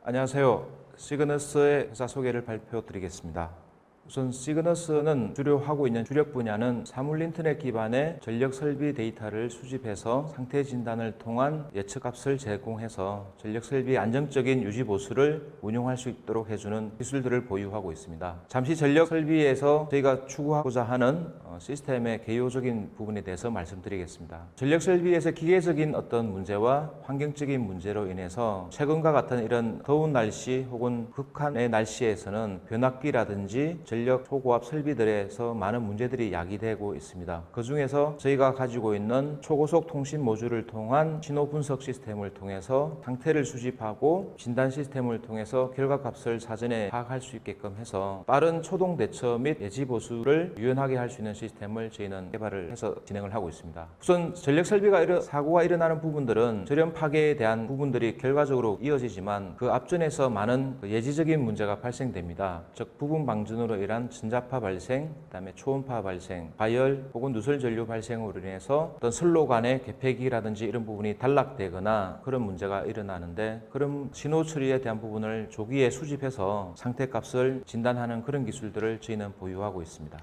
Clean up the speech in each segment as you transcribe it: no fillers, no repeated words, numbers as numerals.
안녕하세요. 시그너스의 회사 소개를 발표드리겠습니다. 우선 시그너스는 주로 하고 있는 주력 분야는 사물 인터넷 기반의 전력 설비 데이터를 수집해서 상태 진단을 통한 예측값을 제공해서 전력 설비의 안정적인 유지 보수를 운용할 수 있도록 해주는 기술들을 보유하고 있습니다. 잠시 전력 설비에서 저희가 추구하고자 하는 시스템의 개요적인 부분에 대해서 말씀드리겠습니다. 전력 설비에서 기계적인 어떤 문제와 환경적인 문제로 인해서 최근과 같은 이런 더운 날씨 혹은 극한의 날씨에서는 변압기라든지 전력 초고압 설비들에서 많은 문제들이 야기되고 있습니다. 그 중에서 저희가 가지고 있는 초고속 통신 모듈을 통한 신호 분석 시스템을 통해서 상태를 수집하고 진단 시스템을 통해서 결과값을 사전에 파악할 수 있게끔 해서 빠른 초동 대처 및 예지 보수를 유연하게 할 수 있는 시스템을 저희는 개발을 해서 진행을 하고 있습니다. 우선 전력 설비가 사고가 일어나는 부분들은 저렴 파괴에 대한 부분들이 결과적으로 이어지지만 그 앞전에서 많은 예지적인 문제가 발생됩니다. 즉 부분 방전으로 인한 전자파 발생, 그다음에 초음파 발생, 발열 혹은 누설 전류 발생으로 인해서 어떤 선로 간의 개폐기라든지 이런 부분이 단락되거나 그런 문제가 일어나는데, 그런 신호 처리에 대한 부분을 조기에 수집해서 상태값을 진단하는 그런 기술들을 저희는 보유하고 있습니다.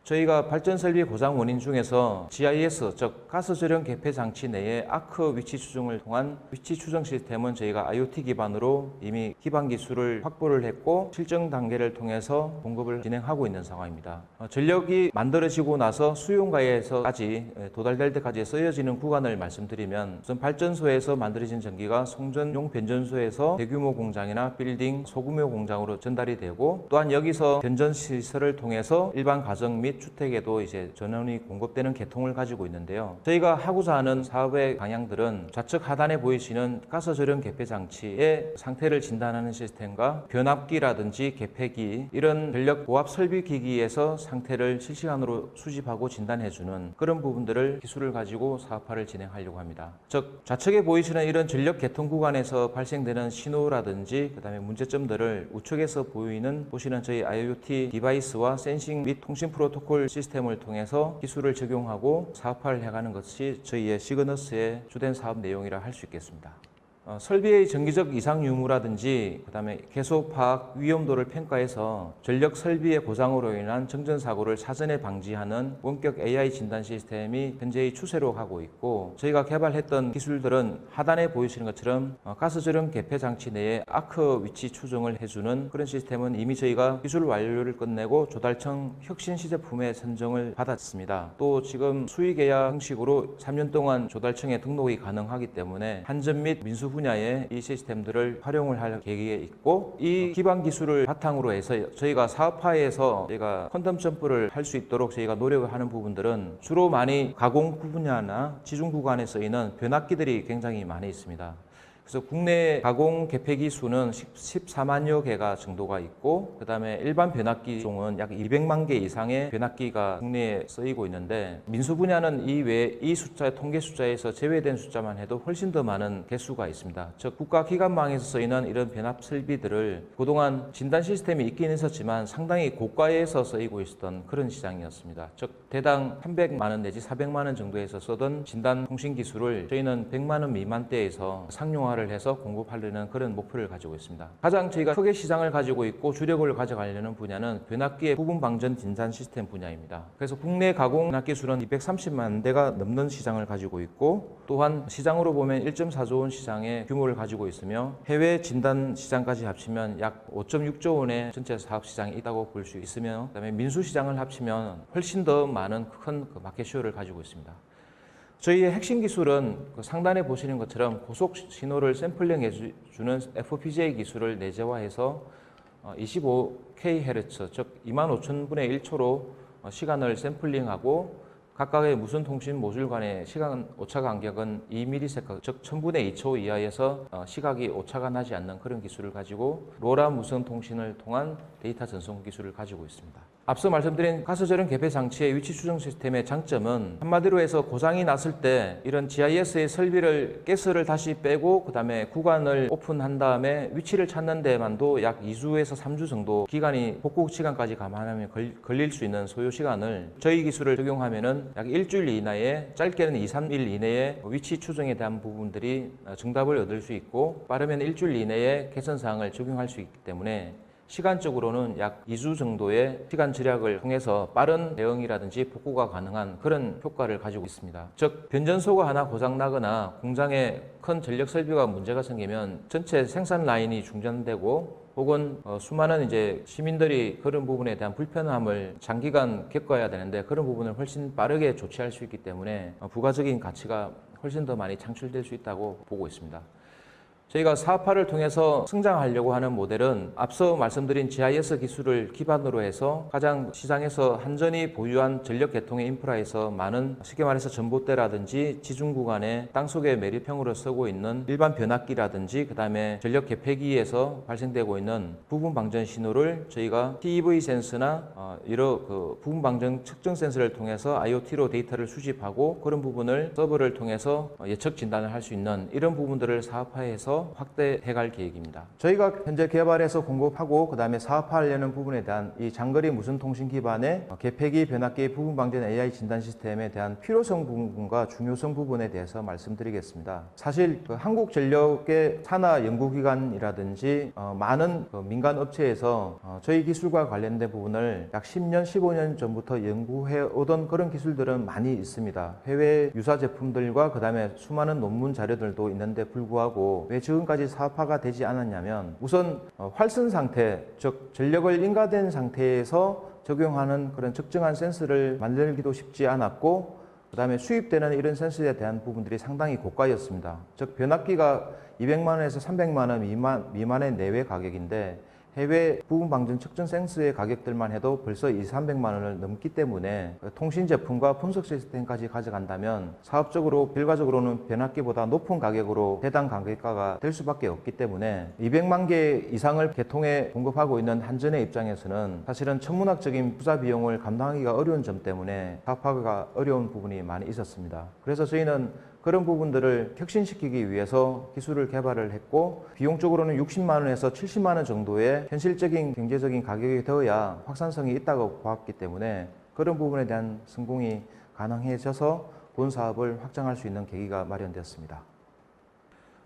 저희가 발전 설비 고장 원인 중에서 GIS, 즉 가스 저렴 개폐 장치 내의 아크 위치 추정을 통한 위치 추정 시스템은 저희가 IoT 기반으로 이미 기반 기술을 확보를 했고 실증 단계를 통해서 공급을 진행하고 있는 상황입니다. 전력이 만들어지고 나서 수용가에서까지 도달될 때까지 쓰여지는 구간을 말씀드리면, 우선 발전소에서 만들어진 전기가 송전용 변전소에서 대규모 공장이나 빌딩, 소규모 공장으로 전달이 되고, 또한 여기서 변전 시설을 통해서 일반 가정 및 주택에도 이제 전원이 공급되는 계통을 가지고 있는데요. 저희가 하고자 하는 사업의 방향들은 좌측 하단에 보이시는 가스 저렴 개폐 장치의 상태를 진단하는 시스템과 변압기라든지 개폐기, 이런 전력 고압 설비 기기에서 상태를 실시간으로 수집하고 진단해주는 그런 부분들을 기술을 가지고 사업화를 진행하려고 합니다. 즉 좌측에 보이시는 이런 전력 계통 구간에서 발생되는 신호라든지 그다음에 문제점들을 우측에서 보시는 저희 IoT 디바이스와 센싱 및 통신 프로토콜 시스템을 통해서 기술을 적용하고 사업화를 해가는 것이 저희의 시그너스의 주된 사업 내용이라 할 수 있겠습니다. 설비의 정기적 이상 유무라든지 그다음에 개소 파악 위험도를 평가해서 전력 설비의 고장으로 인한 정전 사고를 사전에 방지하는 원격 AI 진단 시스템이 현재의 추세로 가고 있고, 저희가 개발했던 기술들은 하단에 보이시는 것처럼 가스 저렴 개폐 장치 내에 아크 위치 추정을 해주는 그런 시스템은 이미 저희가 기술 완료를 끝내고 조달청 혁신 시제품에 선정을 받았습니다. 또 지금 수의 계약 형식으로 3년 동안 조달청에 등록이 가능하기 때문에 한전 및 민수 분야의 이 시스템들을 활용을 할 계획에 있고, 이 기반 기술을 바탕으로 해서 저희가 사업화에서 저희가 퀀텀 점프를 할 수 있도록 저희가 노력을 하는 부분들은 주로 많이 가공 분야나 지중 구간에 쓰이는 변압기들이 굉장히 많이 있습니다. 그래서 국내 가공 개폐기 수는 14만여 개가 정도가 있고, 그 다음에 일반 변압기 종은 약 200만 개 이상의 변압기가 국내에 쓰이고 있는데, 민수 분야는 이 외에 이 통계 숫자에서 제외된 숫자만 해도 훨씬 더 많은 개수가 있습니다. 즉 국가기관망에서 쓰이는 이런 변압 설비들을 그동안 진단 시스템이 있긴 있었지만 상당히 고가에서 쓰이고 있었던 그런 시장이었습니다. 즉 대당 300만 원 내지 400만 원 정도에서 쓰던 진단 통신 기술을 저희는 100만 원 미만대에서 상용화를 해서 공급하려는 그런 목표를 가지고 있습니다. 가장 저희가 크게 시장을 가지고 있고 주력을 가져가려는 분야는 변압기의 부분 방전 진단 시스템 분야입니다. 그래서 국내 가공 변압기 수는 230만 대가 넘는 시장을 가지고 있고, 또한 시장으로 보면 1.4조 원 시장의 규모를 가지고 있으며 해외 진단 시장까지 합치면 약 5.6조 원의 전체 사업 시장이 있다고 볼 수 있으며, 그다음에 민수 시장을 합치면 훨씬 더 많은 큰 마켓쇼를 가지고 있습니다. 저희의 핵심 기술은 상단에 보시는 것처럼 고속 신호를 샘플링 해주는 FPGA 기술을 내재화해서 25kHz, 즉 25,000분의 1초로 시간을 샘플링하고, 각각의 무선 통신 모듈 간의 시간 오차 간격은 2ms, 즉 1000분의 2초 이하에서 시각이 오차가 나지 않는 그런 기술을 가지고 로라 무선 통신을 통한 데이터 전송 기술을 가지고 있습니다. 앞서 말씀드린 가스 저렴 개폐 장치의 위치 추정 시스템의 장점은 한마디로 해서 고장이 났을 때 이런 GIS의 설비를 가스를 다시 빼고 그다음에 구간을 오픈한 다음에 위치를 찾는 데만도 약 2주에서 3주 정도 기간이 복구 시간까지 감안하면 걸릴 수 있는 소요 시간을 저희 기술을 적용하면은 약 일주일 이내에 짧게는 2, 3일 이내에 위치 추정에 대한 부분들이 정답을 얻을 수 있고 빠르면 일주일 이내에 개선 사항을 적용할 수 있기 때문에 시간적으로는 약 2주 정도의 시간 절약을 통해서 빠른 대응이라든지 복구가 가능한 그런 효과를 가지고 있습니다. 즉 변전소가 하나 고장나거나 공장에 큰 전력 설비가 문제가 생기면 전체 생산 라인이 중단되고 혹은 수많은 이제 시민들이 그런 부분에 대한 불편함을 장기간 겪어야 되는데 그런 부분을 훨씬 빠르게 조치할 수 있기 때문에 부가적인 가치가 훨씬 더 많이 창출될 수 있다고 보고 있습니다. 저희가 사업화를 통해서 성장하려고 하는 모델은 앞서 말씀드린 GIS 기술을 기반으로 해서 가장 시장에서 한전이 보유한 전력 계통의 인프라에서 많은 쉽게 말해서 전봇대라든지 지중 구간에 땅속에 매립형으로 쓰고 있는 일반 변압기라든지 그다음에 전력 개폐기에서 발생되고 있는 부분 방전 신호를 저희가 TEV 센서나 여러 부분 방전 측정 센서를 통해서 IoT로 데이터를 수집하고 그런 부분을 서버를 통해서 예측 진단을 할 수 있는 이런 부분들을 사업화해서 확대해갈 계획입니다. 저희가 현재 개발해서 공급하고 그다음에 사업화하려는 부분에 대한 이 장거리 무선 통신 기반의 개폐기 변압기 부분 방전 AI 진단 시스템에 대한 필요성 부분과 중요성 부분에 대해서 말씀드리겠습니다. 사실 한국전력의 산하 연구기관이라든지 많은 민간 업체에서 저희 기술과 관련된 부분을 약 10년, 15년 전부터 연구해 오던 그런 기술들은 많이 있습니다. 해외 유사 제품들과 그다음에 수많은 논문 자료들도 있는데 불구하고 왜 지금까지 사업화가 되지 않았냐면 우선 활선 상태, 즉 전력을 인가된 상태에서 적용하는 그런 적정한 센서를 만들기도 쉽지 않았고 그 다음에 수입되는 이런 센서에 대한 부분들이 상당히 고가였습니다. 즉 변압기가 200만 원에서 300만 원 미만의 내외 가격인데 해외 부분 방전 측정 센서의 가격들만 해도 벌써 200~300만 원을 넘기 때문에 통신 제품과 분석 시스템까지 가져간다면 사업적으로 결과적으로는 변압기보다 높은 가격으로 해당 가격가가 될 수밖에 없기 때문에 200만 개 이상을 개통해 공급하고 있는 한전의 입장에서는 사실은 천문학적인 투자 비용을 감당하기가 어려운 점 때문에 사업화가 어려운 부분이 많이 있었습니다. 그래서 저희는 그런 부분들을 혁신시키기 위해서 기술을 개발을 했고 비용적으로는 60만 원에서 70만 원 정도의 현실적인 경제적인 가격이 되어야 확산성이 있다고 보았기 때문에 그런 부분에 대한 성공이 가능해져서 본 사업을 확장할 수 있는 계기가 마련되었습니다.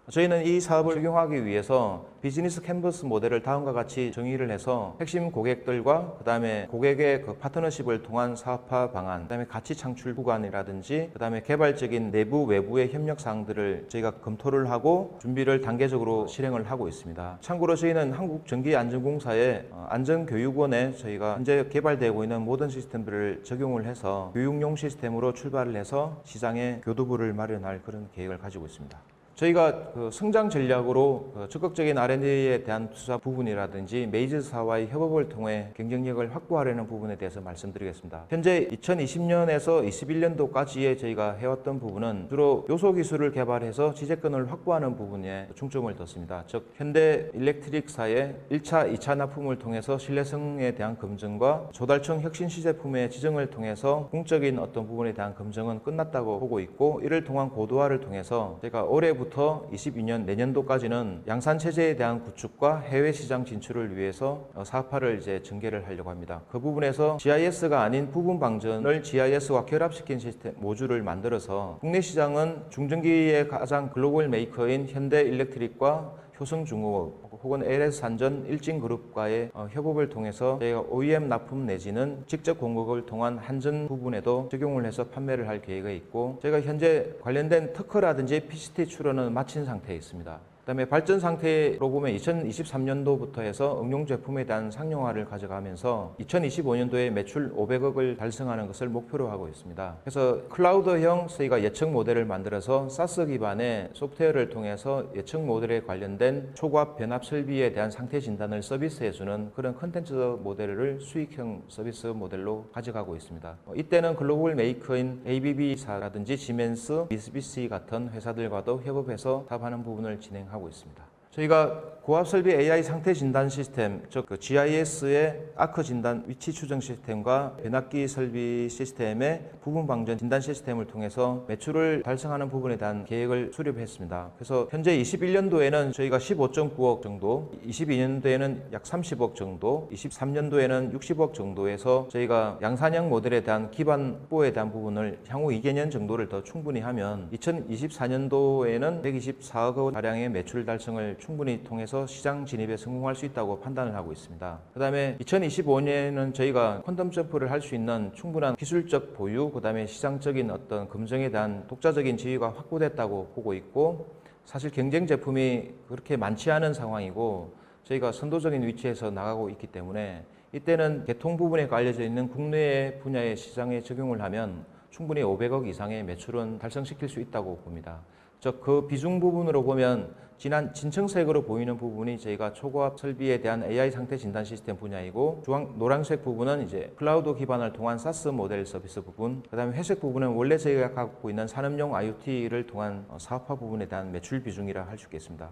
저희는 이 사업을 적용하기 위해서 비즈니스 캔버스 모델을 다음과 같이 정의를 해서 핵심 고객들과 그다음에 고객의 파트너십을 통한 사업화 방안, 그다음에 가치 창출 구간이라든지 그다음에 개발적인 내부 외부의 협력 사항들을 저희가 검토를 하고 준비를 단계적으로 실행을 하고 있습니다. 참고로 저희는 한국전기안전공사의 안전교육원에 저희가 현재 개발되고 있는 모든 시스템들을 적용을 해서 교육용 시스템으로 출발을 해서 시장에 교두부를 마련할 그런 계획을 가지고 있습니다. 저희가 성장 전략으로 적극적인 R&D에 대한 투자 부분이라든지 메이저사와의 협업을 통해 경쟁력을 확보하려는 부분에 대해서 말씀드리겠습니다. 현재 2020년에서 21년도까지의 저희가 해왔던 부분은 주로 요소 기술을 개발해서 지재권을 확보하는 부분에 중점을 뒀습니다. 즉 현대 일렉트릭사의 1차, 2차 납품을 통해서 신뢰성에 대한 검증과 조달청 혁신 시제품의 지정을 통해서 공적인 어떤 부분에 대한 검증은 끝났다고 보고 있고 이를 통한 고도화를 통해서 제가 올해부터 22년 내년도까지는 양산 체제에 대한 구축과 해외 시장 진출을 위해서 사업화를 이제 전개를 하려고 합니다. 그 부분에서 GIS가 아닌 부분 방전을 GIS와 결합시킨 시스템 모듈을 만들어서 국내 시장은 중전기의 가장 글로벌 메이커인 현대 일렉트릭과 효성중공업 혹은 LS산전 일진그룹과의 협업을 통해서 저희가 OEM 납품 내지는 직접 공급을 통한 한전 부분에도 적용을 해서 판매를 할 계획이 있고 저희가 현재 관련된 특허라든지 PCT 출원은 마친 상태에 있습니다. 그다음에 발전 상태로 보면 2023년도부터 해서 응용 제품에 대한 상용화를 가져가면서 2025년도에 매출 500억을 달성하는 것을 목표로 하고 있습니다. 그래서 클라우드형 저희가 예측 모델을 만들어서 SaaS 기반의 소프트웨어를 통해서 예측 모델에 관련된 초과압 변압 설비에 대한 상태 진단을 서비스해주는 그런 컨텐츠 모델을 수익형 서비스 모델로 가져가고 있습니다. 이때는 글로벌 메이커인 ABB사라든지 지멘스, 미쓰비시 같은 회사들과도 협업해서 사업하는 부분을 진행하고 있습니다. 저희가 고압 설비 AI 상태 진단 시스템, 즉 GIS의 아크 진단 위치 추정 시스템과 변압기 설비 시스템의 부분 방전 진단 시스템을 통해서 매출을 달성하는 부분에 대한 계획을 수립했습니다. 그래서 현재 21년도에는 저희가 15.9억 정도, 22년도에는 약 30억 정도, 23년도에는 60억 정도에서 저희가 양산형 모델에 대한 기반 확보에 대한 부분을 향후 2개년 정도를 더 충분히 하면 2024년도에는 124억 원 가량의 매출 달성을 충분히 통해서 시장 진입에 성공할 수 있다고 판단을 하고 있습니다. 그 다음에 2025년에는 저희가 퀀텀 점프를 할 수 있는 충분한 기술적 보유, 그 다음에 시장적인 어떤 검증에 대한 독자적인 지위가 확보됐다고 보고 있고, 사실 경쟁 제품이 그렇게 많지 않은 상황이고 저희가 선도적인 위치에서 나가고 있기 때문에 이때는 개통 부분에 알려져 있는 국내 분야의 시장에 적용을 하면 충분히 500억 이상의 매출은 달성시킬 수 있다고 봅니다. 즉 그 비중 부분으로 보면 진한 진청색으로 보이는 부분이 저희가 초고압 설비에 대한 AI 상태 진단 시스템 분야이고, 노란색 부분은 이제 클라우드 기반을 통한 사스 모델 서비스 부분, 그다음에 회색 부분은 원래 저희가 갖고 있는 산업용 IoT를 통한 사업화 부분에 대한 매출 비중이라 할 수 있겠습니다.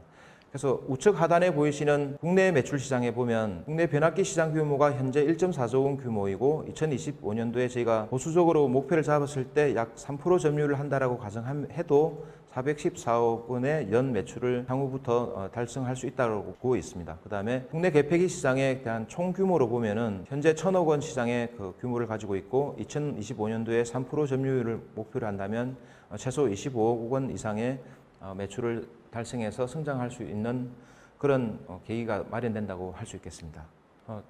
그래서 우측 하단에 보이시는 국내 매출 시장에 보면 국내 변압기 시장 규모가 현재 1.4조 원 규모이고 2025년도에 저희가 보수적으로 목표를 잡았을 때 약 3% 점유율을 한다라고 가정해도 414억 원의 연 매출을 향후부터 달성할 수 있다고 보고 있습니다. 그 다음에 국내 개폐기 시장에 대한 총 규모로 보면은 현재 1,000억 원 시장의 그 규모를 가지고 있고 2025년도에 3% 점유율을 목표로 한다면 최소 25억 원 이상의 매출을 달성해서 성장할 수 있는 그런 계기가 마련된다고 할 수 있겠습니다.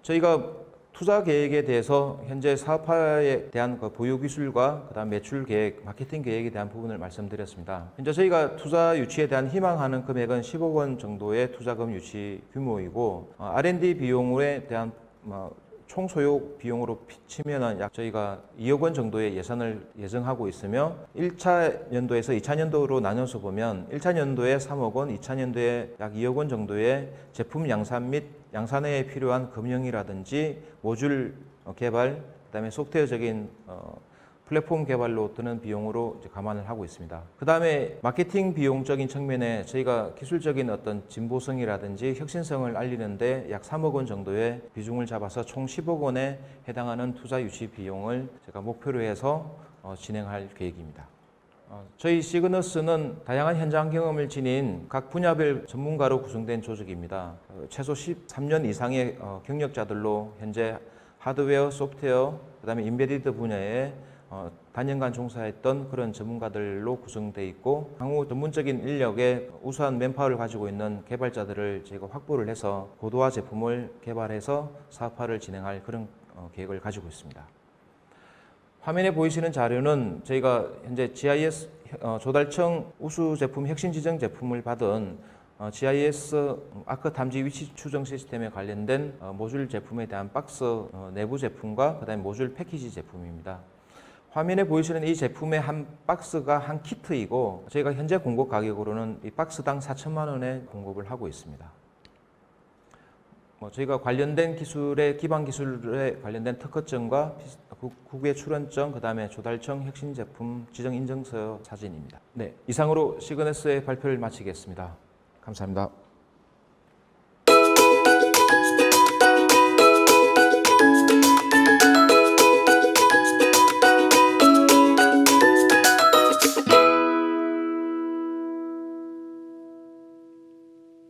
저희가 투자 계획에 대해서 현재 사업화에 대한 그 보유 기술과 그다음 매출 계획, 마케팅 계획에 대한 부분을 말씀드렸습니다. 현재 저희가 투자 유치에 대한 희망하는 금액은 10억 원 정도의 투자금 유치 규모이고, R&D 비용에 대한 총 소요 비용으로 치면은 약 저희가 2억 원 정도의 예산을 예정하고 있으며 1차 연도에서 2차 연도로 나눠서 보면 1차 연도에 3억 원, 2차 연도에 약 2억 원 정도의 제품 양산 및 양산에 필요한 금형이라든지 모듈 개발, 그다음에 소프트웨어적인 플랫폼 개발로 드는 비용으로 이제 감안을 하고 있습니다. 그 다음에 마케팅 비용적인 측면에 저희가 기술적인 어떤 진보성이라든지 혁신성을 알리는데 약 3억 원 정도의 비중을 잡아서 총 10억 원에 해당하는 투자 유치 비용을 제가 목표로 해서 진행할 계획입니다. 저희 시그너스는 다양한 현장 경험을 지닌 각 분야별 전문가로 구성된 조직입니다. 최소 13년 이상의 경력자들로 현재 하드웨어, 소프트웨어, 그다음에 인베디드 분야에 단연간 종사했던 그런 전문가들로 구성되어 있고, 향후 전문적인 인력의 우수한 맨파워를 가지고 있는 개발자들을 저희가 확보를 해서 고도화 제품을 개발해서 사업화를 진행할 그런 계획을 가지고 있습니다. 화면에 보이시는 자료는 저희가 현재 GIS 조달청 우수 제품 혁신 지정 제품을 받은 GIS 아크 탐지 위치 추정 시스템에 관련된 모듈 제품에 대한 박스 내부 제품과 그다음에 모듈 패키지 제품입니다. 화면에 보이시는 이 제품의 한 박스가 한 키트이고, 저희가 현재 공급 가격으로는 이 박스당 4천만 원에 공급을 하고 있습니다. 저희가 관련된 기술의 기반 기술에 관련된 특허증과 국외 출원증, 그다음에 조달청 혁신 제품 지정 인증서 사진입니다. 네, 이상으로 시그너스의 발표를 마치겠습니다. 감사합니다.